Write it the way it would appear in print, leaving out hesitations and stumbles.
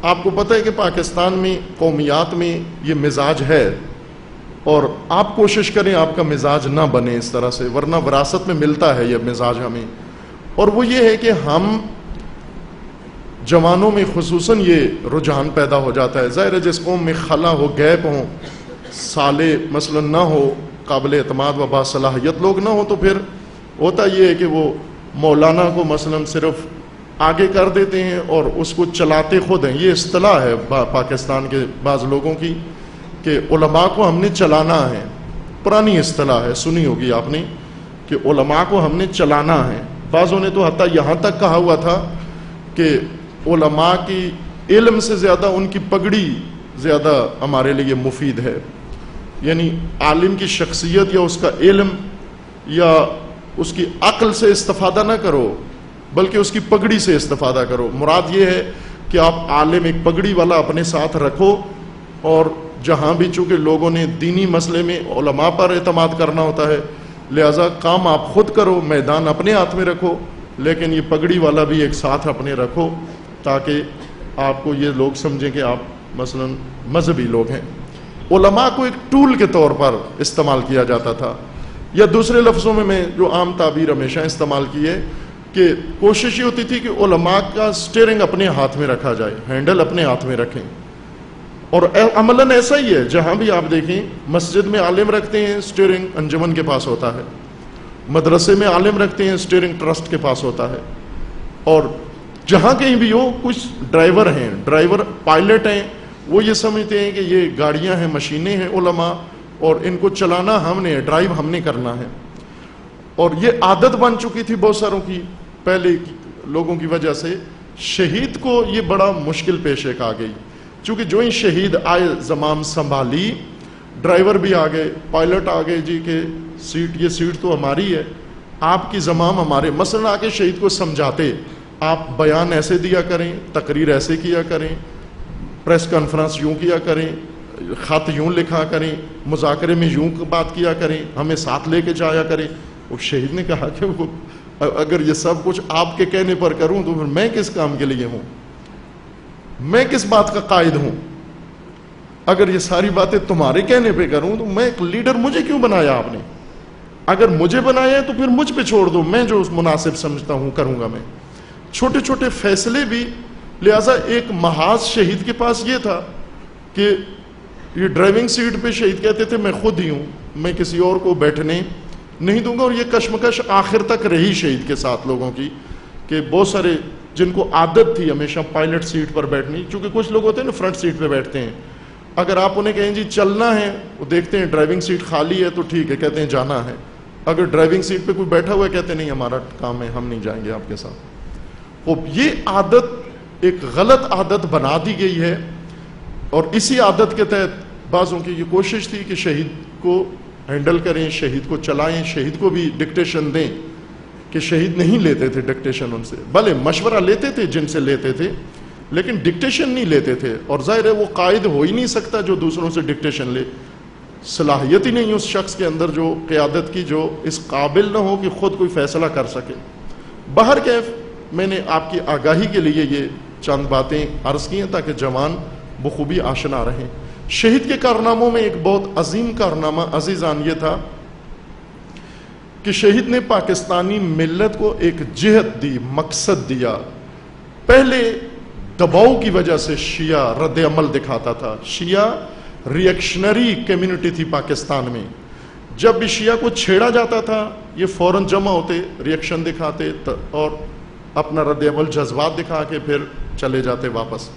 آپ کو پتہ ہے کہ پاکستان میں قومیات میں یہ مزاج ہے، اور آپ کوشش کریں آپ کا مزاج نہ بنے اس طرح سے، ورنہ وراثت میں ملتا ہے یہ مزاج ہمیں. اور وہ یہ ہے کہ ہم جوانوں میں خصوصاً یہ رجحان پیدا ہو جاتا ہے. ظاہر ہے جس قوم میں خلا ہو، گیپ ہوں، سالے مثلا نہ ہو، قابل اعتماد و باصلاحیت لوگ نہ ہو، تو پھر ہوتا یہ ہے کہ وہ مولانا کو مثلا صرف آگے کر دیتے ہیں اور اس کو چلاتے خود ہیں. یہ اصطلاح ہے پاکستان کے بعض لوگوں کی کہ علماء کو ہم نے چلانا ہے. پرانی اصطلاح ہے، سنی ہوگی آپ نے کہ علماء کو ہم نے چلانا ہے. بعضوں نے تو حتیٰ یہاں تک کہا ہوا تھا کہ علماء کی علم سے زیادہ ان کی پگڑی زیادہ ہمارے لیے مفید ہے. یعنی عالم کی شخصیت یا اس کا علم یا اس کی عقل سے استفادہ نہ کرو، بلکہ اس کی پگڑی سے استفادہ کرو. مراد یہ ہے کہ آپ عالم ایک پگڑی والا اپنے ساتھ رکھو، اور جہاں بھی چونکہ لوگوں نے دینی مسئلے میں علماء پر اعتماد کرنا ہوتا ہے، لہذا کام آپ خود کرو، میدان اپنے ہاتھ میں رکھو، لیکن یہ پگڑی والا بھی ایک ساتھ اپنے رکھو تاکہ آپ کو یہ لوگ سمجھیں کہ آپ مثلا مذہبی لوگ ہیں. علماء کو ایک ٹول کے طور پر استعمال کیا جاتا تھا، یا دوسرے لفظوں میں جو عام تعبیر ہمیشہ استعمال کی ہے کہ کوشش یہ ہوتی تھی کہ علماء کا سٹیئرنگ اپنے ہاتھ میں رکھا جائے، ہینڈل اپنے ہاتھ میں رکھیں. اور عملاً ایسا ہی ہے، جہاں بھی آپ دیکھیں مسجد میں عالم رکھتے ہیں، سٹیئرنگ انجمن کے پاس ہوتا ہے. مدرسے میں عالم رکھتے ہیں، سٹیئرنگ ٹرسٹ کے پاس ہوتا ہے. اور جہاں کہیں بھی ہو، کچھ ڈرائیور ہیں، ڈرائیور پائلٹ ہیں، وہ یہ سمجھتے ہیں کہ یہ گاڑیاں ہیں، مشینیں ہیں علماء، اور ان کو چلانا ہم نے، ڈرائیو ہم نے کرنا ہے. اور یہ عادت بن چکی تھی بہت ساروں کی پہلے لوگوں کی وجہ سے. شہید کو یہ بڑا مشکل پیش ایک آ گئی، چونکہ جو ہی شہید آئے زمام سنبھالی، ڈرائیور بھی آ گئے، پائلٹ آ گئے جی کہ سیٹ، یہ سیٹ تو ہماری ہے، آپ کی زمام ہمارے. مثلا آ کے شہید کو سمجھاتے، آپ بیان ایسے دیا کریں، تقریر ایسے کیا کریں، پریس کانفرنس یوں کیا کریں، خط یوں لکھا کریں، مذاکرے میں یوں بات کیا کریں، ہمیں ساتھ لے کے جایا کریں. وہ شہید نے کہا کہ وہ اگر یہ سب کچھ آپ کے کہنے پر کروں تو پھر میں کس کام کے لیے ہوں، میں کس بات کا قائد ہوں؟ اگر یہ ساری باتیں تمہارے کہنے پہ کروں تو میں ایک لیڈر، مجھے کیوں بنایا آپ نے؟ اگر مجھے بنایا ہے تو پھر مجھ پہ چھوڑ دو، میں جو مناسب سمجھتا ہوں کروں گا. میں چھوٹے چھوٹے فیصلے بھی. لہٰذا ایک محاذ شہید کے پاس یہ تھا کہ یہ ڈرائیونگ سیٹ پہ شہید کہتے تھے میں خود ہی ہوں، میں کسی اور کو بیٹھنے نہیں دوں گا. اور یہ کشمکش آخر تک رہی شہید کے ساتھ لوگوں کی کہ بہت سارے جن کو عادت تھی ہمیشہ پائلٹ سیٹ پر بیٹھنی، چونکہ کچھ لوگ ہوتے ہیں نا فرنٹ سیٹ پہ بیٹھتے ہیں، اگر آپ انہیں کہیں جی چلنا ہے، وہ دیکھتے ہیں ڈرائیونگ سیٹ خالی ہے تو ٹھیک ہے، کہتے ہیں جانا ہے. اگر ڈرائیونگ سیٹ پہ کوئی بیٹھا ہوا ہے کہتے ہیں نہیں ہمارا کام ہے، ہم نہیں جائیں گے آپ کے ساتھ. یہ عادت ایک غلط عادت بنا دی گئی ہے. اور اسی عادت کے تحت بعضوں کی یہ کوشش تھی کہ شہید کو ہینڈل کریں، شہید کو چلائیں، شہید کو بھی ڈکٹیشن دیں، کہ شہید نہیں لیتے تھے ڈکٹیشن ان سے. بھلے مشورہ لیتے تھے جن سے لیتے تھے، لیکن ڈکٹیشن نہیں لیتے تھے. اور ظاہر ہے وہ قائد ہو ہی نہیں سکتا جو دوسروں سے ڈکٹیشن لے. صلاحیت ہی نہیں اس شخص کے اندر جو قیادت کی، جو اس قابل نہ ہو کہ خود کوئی فیصلہ کر سکے. بہرکیف میں نے آپ کی آگاہی کے لیے یہ چند باتیں عرض کی ہیں تاکہ جوان بخوبی آشنا رہیں. شہید کے کارناموں میں ایک بہت عظیم کارنامہ عزیزان یہ تھا کہ شہید نے پاکستانی ملت کو ایک جہت دی، مقصد دیا. پہلے دباؤ کی وجہ سے شیعہ رد عمل دکھاتا تھا. شیعہ ریئیکشنری کمیونٹی تھی پاکستان میں. جب بھی شیعہ کو چھیڑا جاتا تھا یہ فوراً جمع ہوتے، ریئیکشن دکھاتے اور اپنا رد عمل جذبات دکھا کے پھر چلے جاتے واپس.